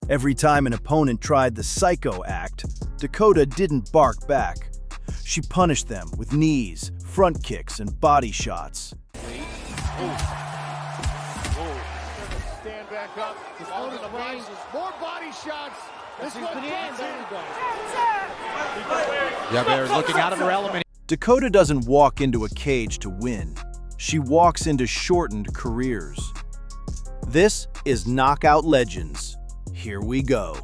Every time an opponent tried the psycho act, Dakota didn't bark back. She punished them with knees, front kicks, and body shots. Stand back up. More body shots. This one Jaber is looking out of her element. Dakota doesn't walk into a cage to win. She walks into shortened careers. This is Knockout.Legends. Here we go.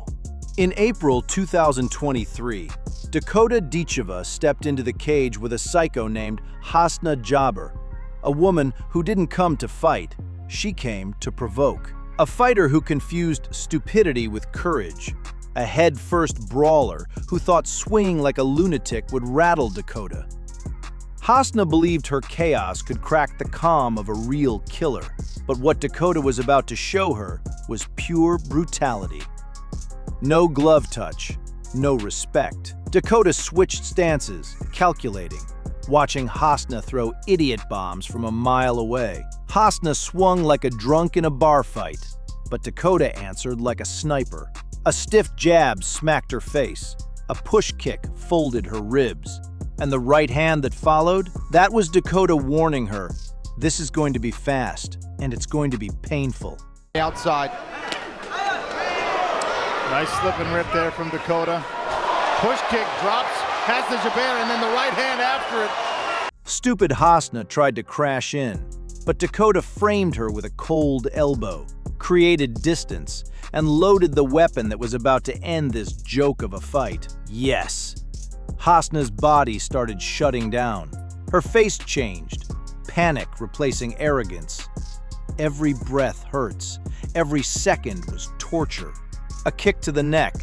In April 2023, Dakota Ditcheva stepped into the cage with a psycho named Hassna Jaber, a woman who didn't come to fight, she came to provoke. A fighter who confused stupidity with courage. A head-first brawler who thought swinging like a lunatic would rattle Dakota. Hassna believed her chaos could crack the calm of a real killer, but what Dakota was about to show her was pure brutality. No glove touch, no respect. Dakota switched stances, calculating, watching Hassna throw idiot bombs from a mile away. Hassna swung like a drunk in a bar fight, but Dakota answered like a sniper. A stiff jab smacked her face, a push kick folded her ribs, and the right hand that followed, that was Dakota warning her, this is going to be fast, and it's going to be painful. Outside. nice slip and rip there from Dakota. Push kick drops, Hassna Jaber, and then the right hand after it. Stupid Hassna tried to crash in, but Dakota framed her with a cold elbow, created distance, and loaded the weapon that was about to end this joke of a fight. Yes. Hassna's body started shutting down. Her face changed, panic replacing arrogance. Every breath hurts. Every second was torture. A kick to the neck,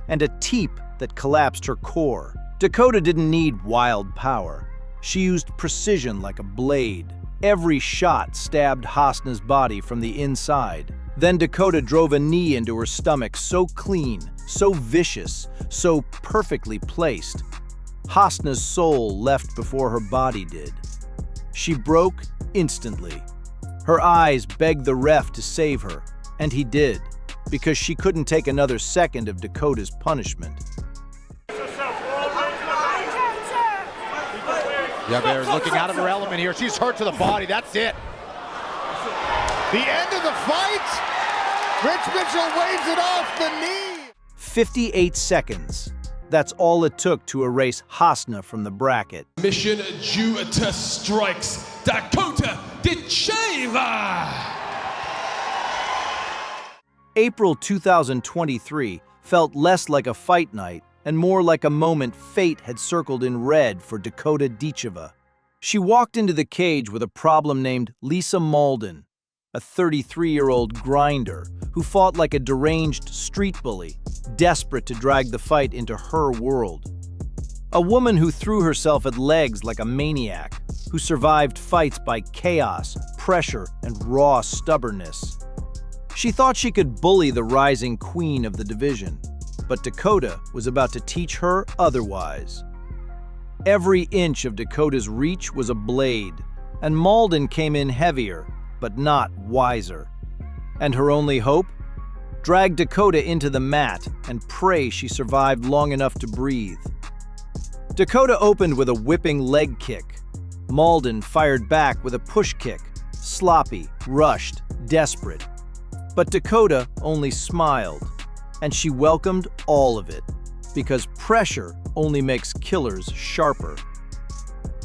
and a teep that collapsed her core. Dakota didn't need wild power. She used precision like a blade. Every shot stabbed Hassna's body from the inside. Then Dakota drove a knee into her stomach so clean, so vicious, so perfectly placed. Hassna's soul left before her body did. She broke instantly. Her eyes begged the ref to save her, and he did, because she couldn't take another second of Dakota's punishment. Jaber is looking out of her element here. She's hurt to the body. That's it. The end of the fight. Rich Mitchell waves it off the knee. 58 seconds. That's all it took to erase Hassna from the bracket. Mission due to strikes. Dakota Ditcheva. April 2023 felt less like a fight night and more like a moment fate had circled in red for Dakota Ditcheva. She walked into the cage with a problem named Lisa Mauldin, a 33-year-old grinder who fought like a deranged street bully, desperate to drag the fight into her world. A woman who threw herself at legs like a maniac, who survived fights by chaos, pressure, and raw stubbornness. She thought she could bully the rising queen of the division, but Dakota was about to teach her otherwise. Every inch of Dakota's reach was a blade, and Mauldin came in heavier, but not wiser. And her only hope? Drag Dakota into the mat and pray she survived long enough to breathe. Dakota opened with a whipping leg kick. Mauldin fired back with a push kick, sloppy, rushed, desperate. But Dakota only smiled, and she welcomed all of it, because pressure only makes killers sharper.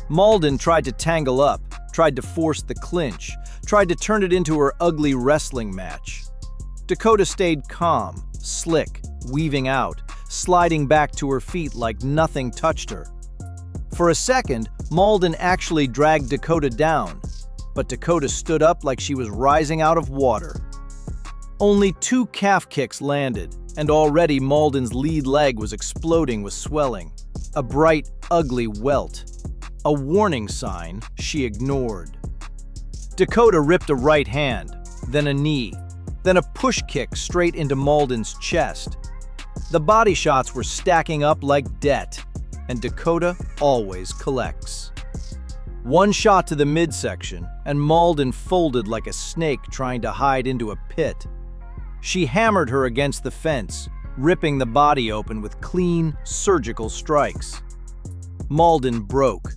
Mauldin tried to tangle up, tried to force the clinch, tried to turn it into her ugly wrestling match. Dakota stayed calm, slick, weaving out, sliding back to her feet like nothing touched her. For a second, Mauldin actually dragged Dakota down, but Dakota stood up like she was rising out of water. Only 2 calf kicks landed, and already Mauldin's lead leg was exploding with swelling, a bright, ugly welt. A warning sign she ignored. Dakota ripped a right hand, then a knee, then a push kick straight into Mauldin's chest. The body shots were stacking up like debt, and Dakota always collects. One shot to the midsection, and Mauldin folded like a snake trying to hide into a pit. She hammered her against the fence, ripping the body open with clean, surgical strikes. Mauldin broke.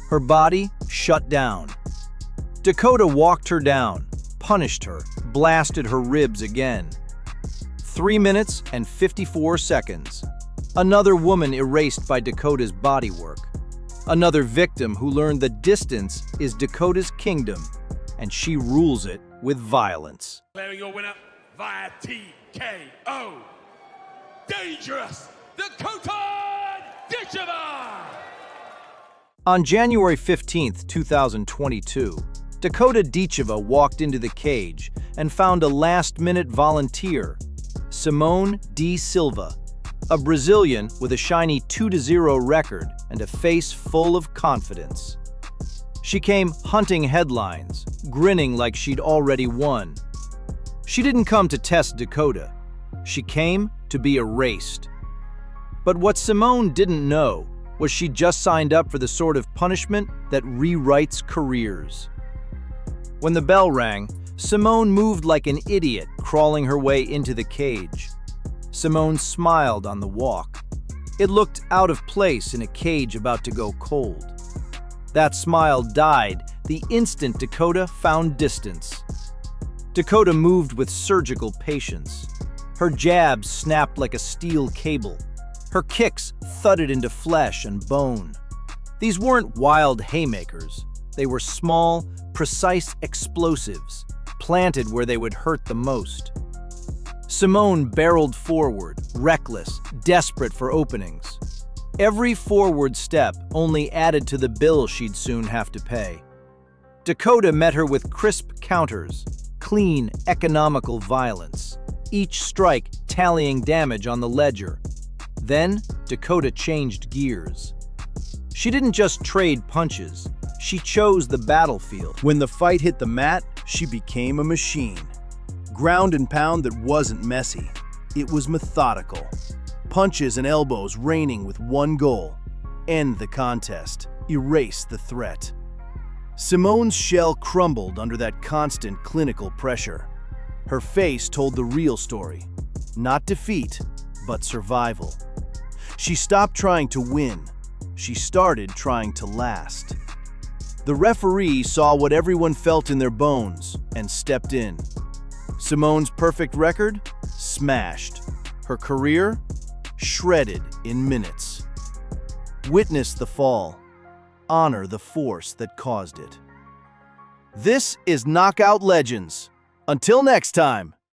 Her body shut down. Dakota walked her down, punished her, blasted her ribs again. 3 minutes and 54 seconds. Another woman erased by Dakota's bodywork. Another victim who learned the distance is Dakota's kingdom, and she rules it with violence. Declaring your winner via TKO. Dangerous Dakota Ditcheva! On January 15, 2022, Dakota Ditcheva walked into the cage and found a last-minute volunteer, Simone da Silva, a Brazilian with a shiny 2-0 record and a face full of confidence. She came hunting headlines, grinning like she'd already won. She didn't come to test Dakota. She came to be erased. But what Simone didn't know was she'd just signed up for the sort of punishment that rewrites careers. When the bell rang, Simone moved like an idiot, crawling her way into the cage. Simone smiled on the walk. It looked out of place in a cage about to go cold. That smile died the instant Dakota found distance. Dakota moved with surgical patience. Her jabs snapped like a steel cable. Her kicks thudded into flesh and bone. These weren't wild haymakers. They were small, precise explosives, planted where they would hurt the most. Simone barreled forward, reckless, desperate for openings. Every forward step only added to the bill she'd soon have to pay. Dakota met her with crisp counters, clean, economical violence, each strike tallying damage on the ledger. Then, Dakota changed gears. She didn't just trade punches, she chose the battlefield. When the fight hit the mat, she became a machine. Ground and pound that wasn't messy. It was methodical. Punches and elbows raining with one goal: end the contest, erase the threat. Simone's shell crumbled under that constant clinical pressure. Her face told the real story. Not defeat, but survival. She stopped trying to win. She started trying to last. The referee saw what everyone felt in their bones and stepped in. Simone's perfect record? Smashed. Her career? Shredded in minutes. Witness the fall. Honor the force that caused it. This is Knockout Legends. Until next time.